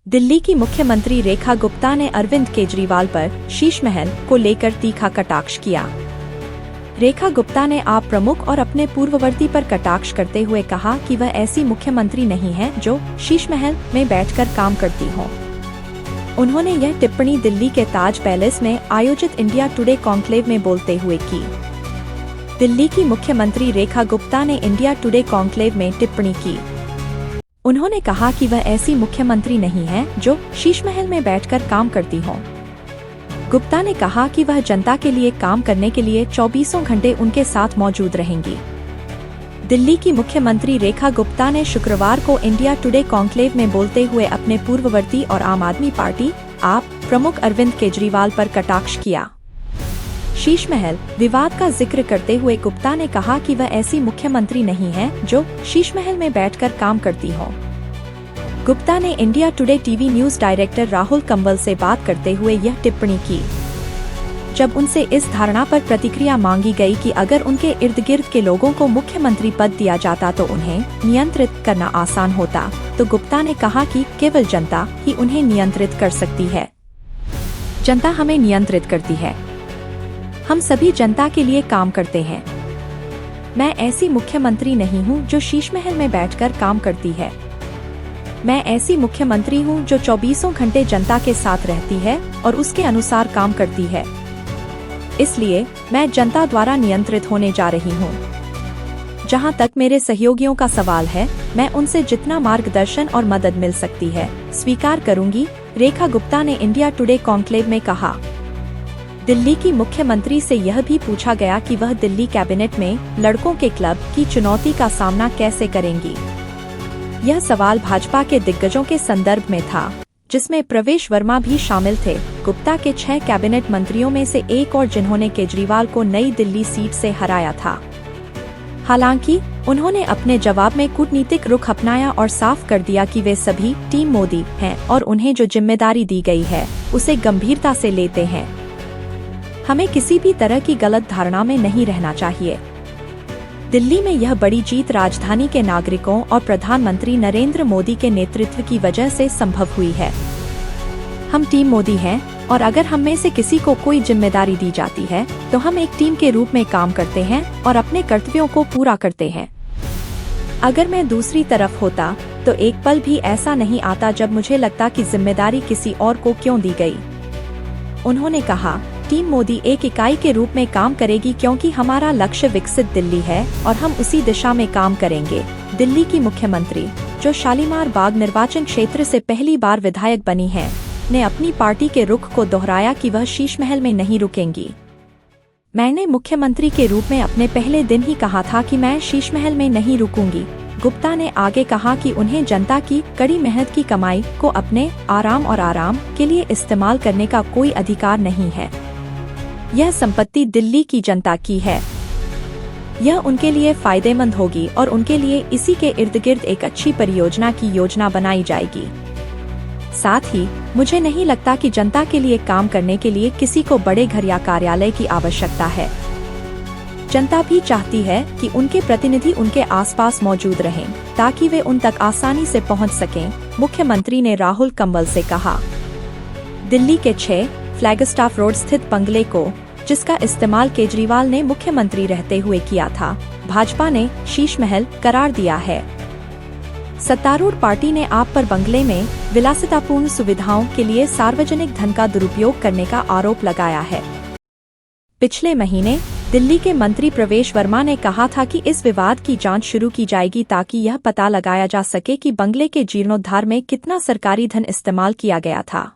दिल्ली की मुख्यमंत्री रेखा गुप्ता ने अरविंद केजरीवाल पर शीश महल को लेकर तीखा कटाक्ष किया। रेखा गुप्ता ने आप प्रमुख और अपने पूर्ववर्ती पर कटाक्ष करते हुए कहा कि वह ऐसी मुख्यमंत्री नहीं है जो शीश महल में बैठकर काम करती हो। उन्होंने यह टिप्पणी दिल्ली के ताज पैलेस में आयोजित इंडिया टुडे कॉन्क्लेव में बोलते हुए की। दिल्ली की मुख्यमंत्री रेखा गुप्ता ने इंडिया टुडे कॉन्क्लेव में टिप्पणी की। उन्होंने कहा कि वह ऐसी मुख्यमंत्री नहीं है जो शीश महल में बैठकर काम करती हो। गुप्ता ने कहा कि वह जनता के लिए काम करने के लिए 24 घंटे उनके साथ मौजूद रहेंगी। दिल्ली की मुख्यमंत्री रेखा गुप्ता ने शुक्रवार को इंडिया टुडे कॉन्क्लेव में बोलते हुए अपने पूर्ववर्ती और आम आदमी पार्टी आप प्रमुख अरविंद केजरीवाल पर कटाक्ष किया। शीश महल विवाद का जिक्र करते हुए गुप्ता ने कहा कि वह ऐसी मुख्यमंत्री नहीं है जो शीश महल में बैठकर काम करती हो। गुप्ता ने India today TV news director Rahul Kanwal से बात करते हुए यह टिप्पणी की। जब उनसे इस धारणा पर प्रतिक्रिया मांगी गई कि अगर उनके इर्द गिर्द के लोगों को मुख्यमंत्री पद दिया जाता तो उन्हें नियंत्रित करना आसान होता, तो गुप्ता ने कहा कि केवल जनता ही उन्हें नियंत्रित कर सकती है। जनता हमें नियंत्रित करती है। हम सभी जनता के लिए काम करते हैं। मैं ऐसी मुख्यमंत्री नहीं हूं जो शीश महल में बैठकर काम करती है। मैं ऐसी मुख्यमंत्री हूं जो 24 घंटे जनता के साथ रहती है और उसके अनुसार काम करती है। इसलिए मैं जनता द्वारा नियंत्रित होने जा रही हूं। जहां तक मेरे सहयोगियों का सवाल है, मैं उनसे जितना मार्गदर्शन और मदद मिल सकती है स्वीकार करूंगी, रेखा गुप्ता ने इंडिया टुडे कॉन्क्लेव में कहा। दिल्ली की मुख्यमंत्री से यह भी पूछा गया कि वह दिल्ली कैबिनेट में लड़कों के क्लब की चुनौती का सामना कैसे करेंगी। यह सवाल भाजपा के दिग्गजों के संदर्भ में था, जिसमें प्रवेश वर्मा भी शामिल थे, गुप्ता के 6 कैबिनेट मंत्रियों में से एक और जिन्होंने केजरीवाल को नई दिल्ली सीट से हराया था। हालांकि उन्होंने अपने जवाब में कूटनीतिक रुख अपनाया और साफ कर दिया कि वे सभी टीम मोदी हैं और उन्हें जो जिम्मेदारी दी गई है उसे गंभीरता से लेते हैं। हमें किसी भी तरह की गलत धारणा में नहीं रहना चाहिए। दिल्ली में यह बड़ी जीत राजधानी के नागरिकों और प्रधानमंत्री नरेंद्र मोदी के नेतृत्व की वजह से संभव हुई है। हम टीम मोदी हैं और अगर हम में से किसी को कोई जिम्मेदारी दी जाती है तो हम एक टीम के रूप में काम करते हैं और अपने कर्तव्यों को पूरा करते हैं। अगर मैं दूसरी तरफ होता तो एक पल भी ऐसा नहीं आता जब मुझे लगता कि जिम्मेदारी किसी और को क्यों दी गई। उन्होंने कहा, टीम मोदी एक इकाई के रूप में काम करेगी क्योंकि हमारा लक्ष्य विकसित दिल्ली है और हम उसी दिशा में काम करेंगे। दिल्ली की मुख्यमंत्री, जो शालीमार बाग निर्वाचन क्षेत्र से पहली बार विधायक बनी हैं, ने अपनी पार्टी के रुख को दोहराया कि वह शीश महल में नहीं रुकेंगी। मैंने मुख्यमंत्री के रूप में अपने पहले दिन ही कहा था कि मैं शीश महल में नहीं रुकूंगी। गुप्ता ने आगे कहा कि उन्हें जनता की कड़ी मेहनत की कमाई को अपने आराम के लिए इस्तेमाल करने का कोई अधिकार नहीं है। यह संपत्ति दिल्ली की जनता की है। यह उनके लिए फायदेमंद होगी और उनके लिए इसी के इर्द गिर्द एक अच्छी परियोजना की योजना बनाई जाएगी। साथ ही मुझे नहीं लगता कि जनता के लिए काम करने के लिए किसी को बड़े घर या कार्यालय की आवश्यकता है। जनता भी चाहती है कि उनके प्रतिनिधि उनके आसपास मौजूद रहें ताकि वे उन तक आसानी से पहुंच सकें, मुख्यमंत्री ने राहुल कंवल से कहा। दिल्ली के 6 फ्लैगस्टाफ रोड स्थित बंगले को, जिसका इस्तेमाल केजरीवाल ने मुख्यमंत्री रहते हुए किया था, भाजपा ने शीश महल करार दिया है। सत्तारूढ़ पार्टी ने आप पर बंगले में विलासितापूर्ण सुविधाओं के लिए सार्वजनिक धन का दुरुपयोग करने का आरोप लगाया है। पिछले महीने दिल्ली के मंत्री प्रवेश वर्मा ने कहा था कि इस विवाद की जांच शुरू की जाएगी ताकि यह पता लगाया जा सके कि बंगले के जीर्णोद्धार में कितना सरकारी धन इस्तेमाल किया गया था।